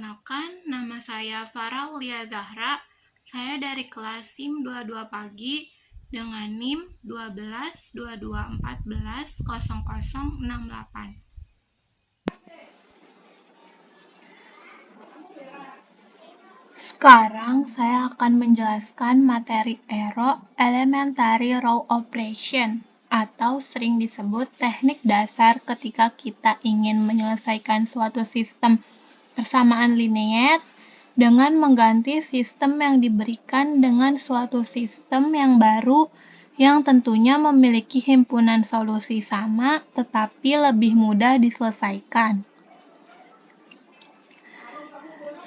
Perkenalkan, nama saya Farah Ulia Zahra. Saya dari kelas SIM 22 pagi dengan NIM 1222140068. Sekarang saya akan menjelaskan materi ERO Elementary Row Operation atau sering disebut teknik dasar ketika kita ingin menyelesaikan suatu sistem persamaan linier dengan mengganti sistem yang diberikan dengan suatu sistem yang baru yang tentunya memiliki himpunan solusi sama tetapi lebih mudah diselesaikan.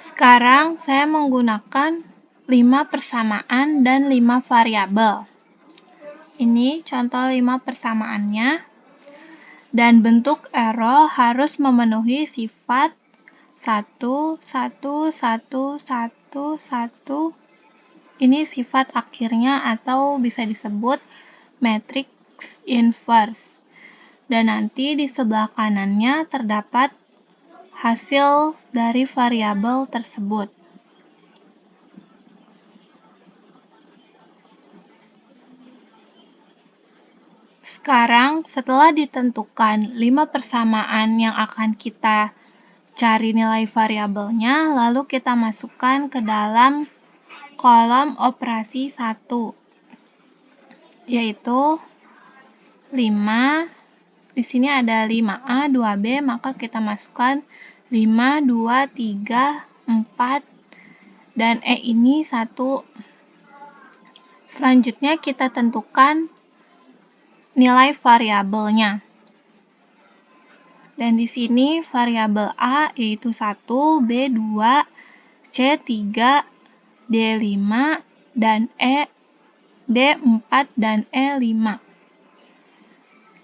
Sekarang saya menggunakan 5 persamaan dan 5 variabel. Ini contoh 5 persamaannya. Dan bentuk ERO harus memenuhi sifat 1, 1, 1, 1, 1. Ini sifat akhirnya atau bisa disebut matrix inverse. Dan nanti di sebelah kanannya terdapat hasil dari variabel tersebut. Sekarang, setelah ditentukan 5 persamaan yang akan kita cari nilai variabelnya, lalu kita masukkan ke dalam kolom operasi 1, yaitu 5. Di sini ada 5A, 2B, maka kita masukkan 5, 2, 3, 4, dan E ini 1. Selanjutnya kita tentukan nilai variabelnya. Dan di sini variabel A yaitu 1, B 2, C 3, D 5, dan E D 4 dan E 5.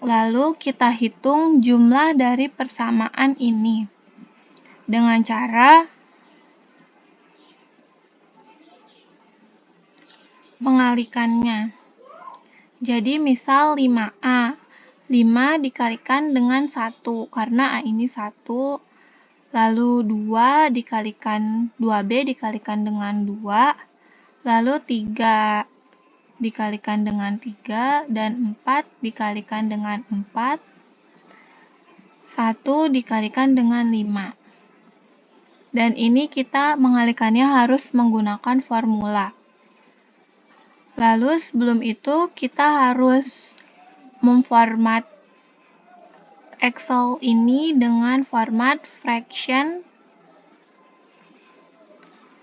Lalu kita hitung jumlah dari persamaan ini dengan cara mengalikannya. Jadi misal 5A, 5 dikalikan dengan 1 karena A ini 1, lalu 2 dikalikan 2B dikalikan dengan 2, lalu 3 dikalikan dengan 3, dan 4 dikalikan dengan 4, 1 dikalikan dengan 5. Dan ini kita mengalikannya harus menggunakan formula. Lalu sebelum itu kita harus memformat Excel ini dengan format fraction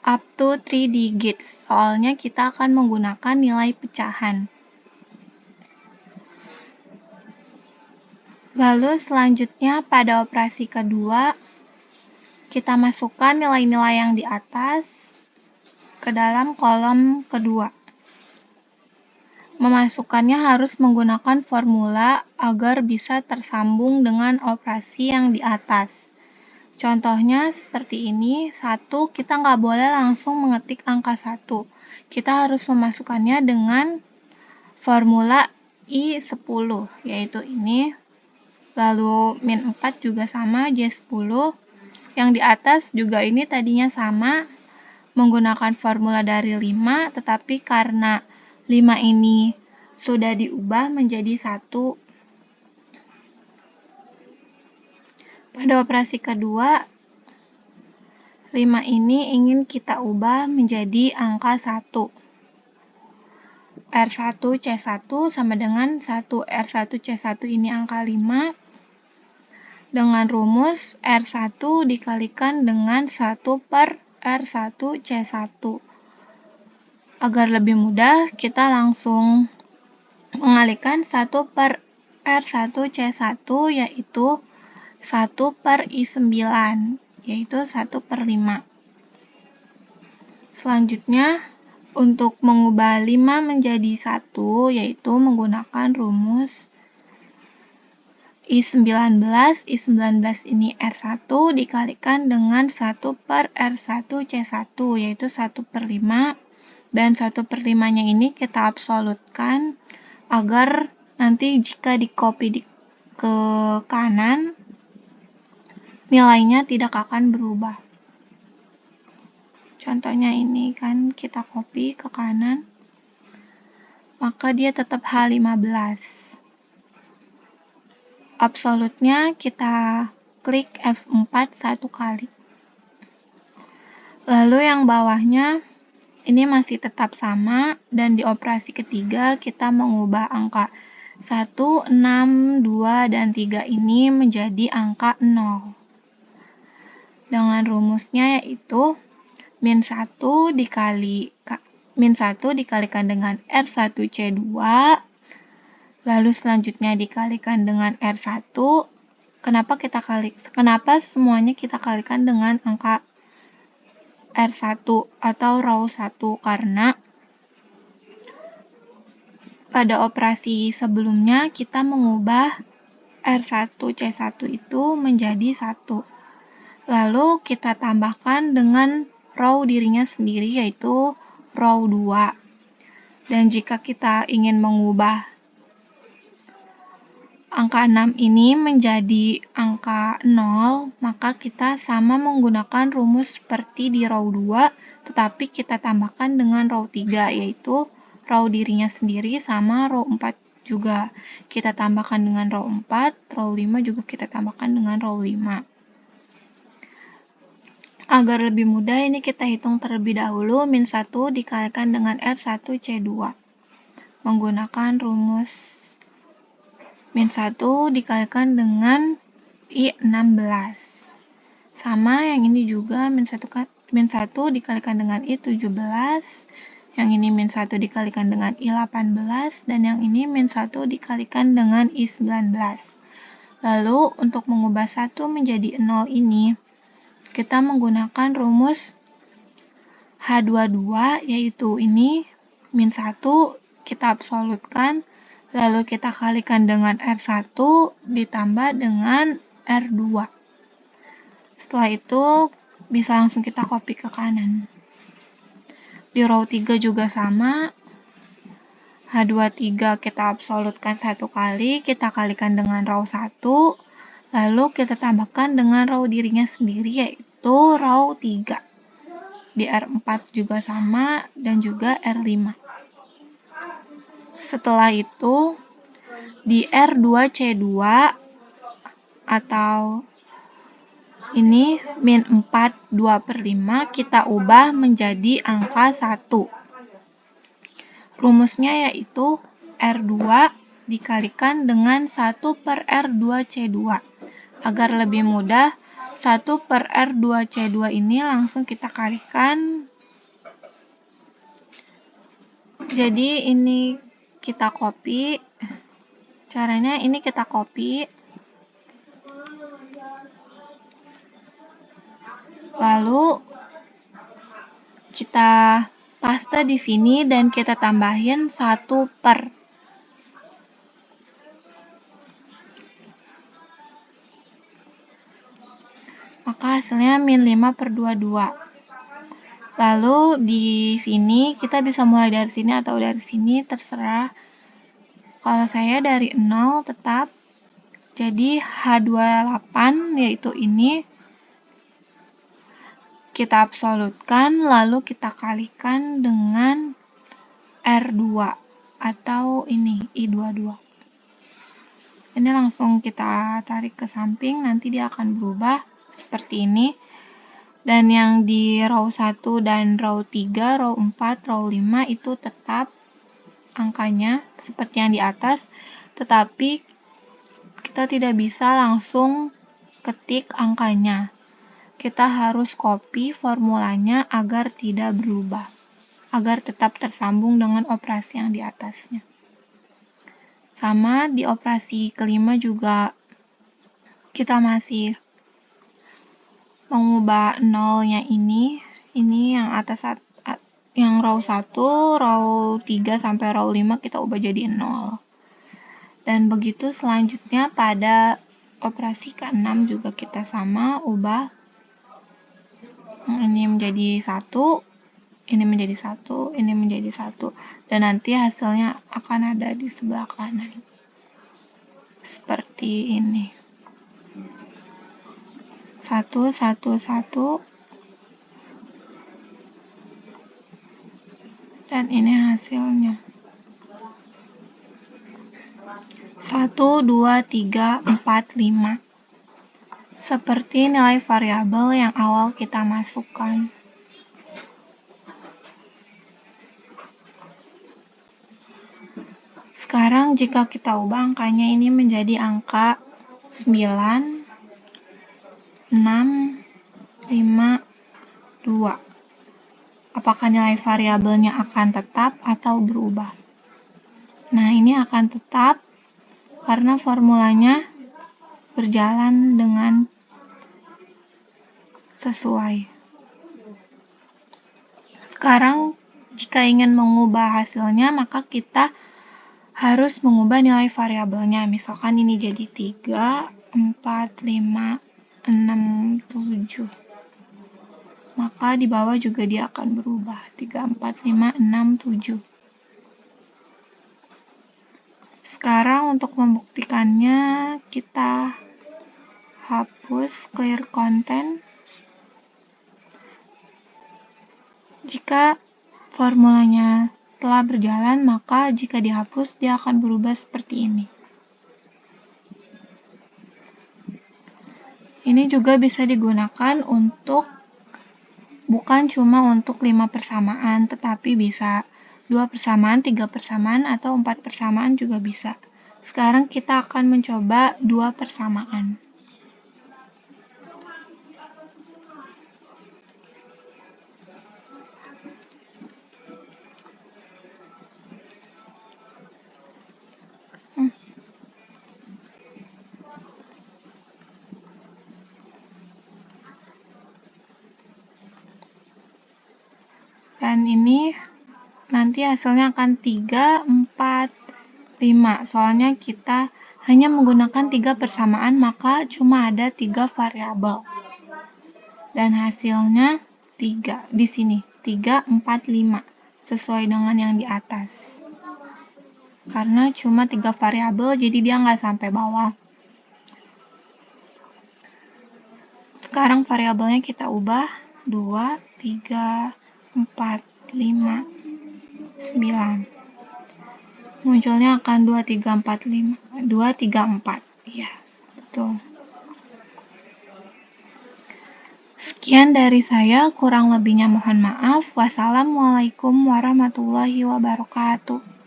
up to 3 digits. Soalnya kita akan menggunakan nilai pecahan. Lalu selanjutnya pada operasi kedua, kita masukkan nilai-nilai yang di atas ke dalam kolom kedua. Memasukkannya harus menggunakan formula agar bisa tersambung dengan operasi yang di atas. Contohnya seperti ini, 1 kita nggak boleh langsung mengetik angka 1. Kita harus memasukkannya dengan formula I10, yaitu ini. Lalu min 4 juga sama, J10. Yang di atas juga ini tadinya sama, menggunakan formula dari 5, tetapi karena 5 ini sudah diubah menjadi 1. Pada operasi kedua, 5 ini ingin kita ubah menjadi angka 1. R1C1 sama dengan 1. R1C1 ini angka 5. Dengan rumus R1 dikalikan dengan 1 per R1C1. Agar lebih mudah, kita langsung mengalikan 1 per R1C1 yaitu 1 per I9, yaitu 1 per 5. Selanjutnya, untuk mengubah 5 menjadi 1, yaitu menggunakan rumus I19. I19 ini R1 dikalikan dengan 1 per R1C1, yaitu 1 per 5. Dan 1 per 5-nya ini kita absolutkan agar nanti jika di-copy ke kanan, nilainya tidak akan berubah. Contohnya ini kan kita copy ke kanan, maka dia tetap H15. Absolutnya kita klik F4 satu kali. Lalu yang bawahnya ini masih tetap sama, dan di operasi ketiga kita mengubah angka 1, 6, 2, dan 3 ini menjadi angka 0. Dengan rumusnya yaitu min 1 dikalikan dengan R1C2, lalu selanjutnya dikalikan dengan R1. Kenapa semuanya kita kalikan dengan angka R1 atau row 1? Karena pada operasi sebelumnya kita mengubah R1C1 itu menjadi 1. Lalu kita tambahkan dengan row dirinya sendiri, yaitu row 2. Dan jika kita ingin mengubah angka 6 ini menjadi angka 0, maka kita sama menggunakan rumus seperti di row 2, tetapi kita tambahkan dengan row 3, yaitu row dirinya sendiri sama row 4 juga. Kita tambahkan dengan row 4, row 5 juga kita tambahkan dengan row 5. Agar lebih mudah, ini kita hitung terlebih dahulu, min 1 dikalikan dengan R1C2. Menggunakan rumus min 1 dikalikan dengan I16. Sama yang ini juga, min 1 dikalikan dengan I17. Yang ini min 1 dikalikan dengan I18. Dan yang ini min 1 dikalikan dengan I19. Lalu untuk mengubah 1 menjadi 0 ini, kita menggunakan rumus H22, yaitu ini min 1 kita absolutkan, lalu kita kalikan dengan R1 ditambah dengan R2. Setelah itu bisa langsung kita copy ke kanan. Di row 3 juga sama. H23 kita absolutkan satu kali, kita kalikan dengan row 1, lalu kita tambahkan dengan row dirinya sendiri, yaitu row 3. Di R4 juga sama, dan juga R5. Setelah itu, di R2C2 atau ini min 4, 2/5 kita ubah menjadi angka 1. Rumusnya yaitu R2 dikalikan dengan 1/R2C2. Agar lebih mudah, 1/R2C2 ini langsung kita kalikan. Jadi ini kita copy. Caranya ini kita copy. Lalu kita paste di sini dan kita tambahin 1/. Maka hasilnya min 5/22. Lalu di sini kita bisa mulai dari sini atau dari sini, terserah. Kalau saya dari 0 tetap. Jadi H28 yaitu ini kita absolutkan, lalu kita kalikan dengan R2 atau ini I22. Ini langsung kita tarik ke samping, nanti dia akan berubah seperti ini. Dan yang di row 1 dan row 3, row 4, row 5 itu tetap angkanya seperti yang di atas, tetapi kita tidak bisa langsung ketik angkanya. Kita harus copy formulanya agar tidak berubah, agar tetap tersambung dengan operasi yang di atasnya. Sama di operasi kelima juga kita masih mengubah nolnya ini yang atas, yang row 1, row 3 sampai row 5 kita ubah jadi 0. Dan begitu selanjutnya pada operasi ke-6 juga kita sama, ubah ini menjadi 1, ini menjadi 1, ini menjadi 1. Dan nanti hasilnya akan ada di sebelah kanan. Seperti ini. 1, 1, 1. Dan ini hasilnya. 1, 2, 3, 4, 5. Seperti nilai variabel yang awal kita masukkan. Sekarang jika kita ubah angkanya ini menjadi angka 9, 6, 5, 2. Apakah nilai variabelnya akan tetap atau berubah? Nah, ini akan tetap karena formulanya berjalan dengan sesuai. Sekarang, jika ingin mengubah hasilnya, maka kita harus mengubah nilai variabelnya. Misalkan ini jadi 3, 4, 5, 6, 7. Maka di bawah juga dia akan berubah. 3, 4, 5, 6, 7. Sekarang untuk membuktikannya, kita hapus clear content. Jika formulanya telah berjalan, maka jika dihapus, dia akan berubah seperti ini. Ini juga bisa digunakan untuk bukan cuma untuk 5 persamaan, tetapi bisa 2 persamaan, 3 persamaan, atau 4 persamaan juga bisa. Sekarang kita akan mencoba 2 persamaan. Dan ini nanti hasilnya akan 3, 4, 5. Soalnya kita hanya menggunakan 3 persamaan, maka cuma ada 3 variabel. Dan hasilnya 3 di sini. 3, 4, 5. Sesuai dengan yang di atas. Karena cuma 3 variabel, jadi dia nggak sampai bawah. Sekarang variabelnya kita ubah. 2, 3, 4, 5, 9. Munculnya akan 2, 3, 4, 5. 2, 3, 4. Iya, betul. Sekian dari saya, kurang lebihnya mohon maaf. Wassalamualaikum warahmatullahi wabarakatuh.